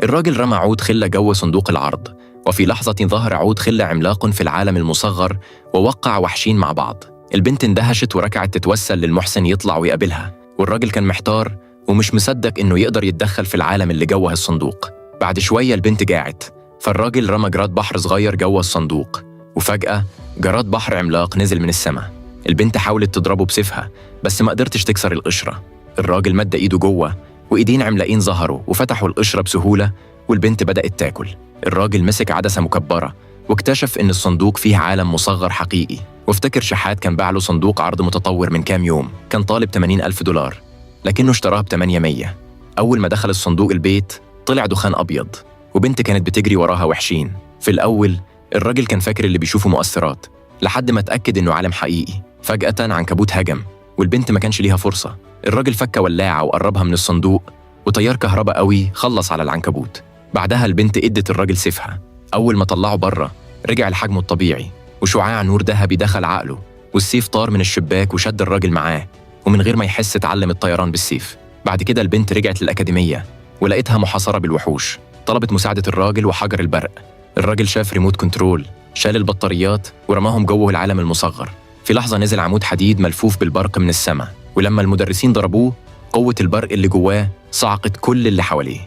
الراجل رمى عود خلة جوه صندوق العرض، وفي لحظة ظهر عود خلة عملاق في العالم المصغر ووقع وحشين مع بعض. البنت اندهشت وركعت تتوسل للمحسن يطلع ويقابلها، والراجل كان محتار ومش مصدق إنه يقدر يتدخل في العالم اللي جوه الصندوق. بعد شوية البنت جاعت، فالراجل رمى جراد بحر صغير جوه الصندوق، وفجأة جراد بحر عملاق نزل من السماء. البنت حاولت تضربه بسيفها بس ما قدرتش تكسر القشرة. الراجل مد إيده جوه وإيدين عملاقين ظهروا وفتحوا القشرة بسهولة، والبنت بدأت تاكل. الراجل مسك عدسة مكبرة واكتشف إن الصندوق فيه عالم مصغر حقيقي، وافتكر شحات كان باع له صندوق عرض متطور من كام يوم، كان طالب 80,000 دولار لكنه اشتراه ب800. أول ما دخل الصندوق البيت طلع دخان أبيض، وبنت كانت بتجري وراها وحشين. في الأول الراجل كان فاكر اللي بيشوفه مؤثرات، لحد ما اتأكد إنه عالم حقيقي. فجأة عنكبوت هجم، والبنت ما كانش ليها فرصة. الراجل فك ولاعة وقربها من الصندوق، وتيار كهرباء قوي خلص على العنكبوت. بعدها البنت ادت الراجل سيفها. أول ما طلعه بره رجع لحجمه الطبيعي، وشعاع نور ذهبي دخل عقله، والسيف طار من الشباك وشد الراجل معاه، ومن غير ما يحس اتعلم الطيران بالسيف. بعد كده البنت رجعت للأكاديمية ولقيتها محاصرة بالوحوش. طلبت مساعدة الراجل وحجر البرق. الراجل شاف ريموت كنترول، شال البطاريات ورماهم جوه العالم المصغر. في لحظة نزل عمود حديد ملفوف بالبرق من السماء، ولما المدرسين ضربوه قوة البرق اللي جواه صعقت كل اللي حواليه.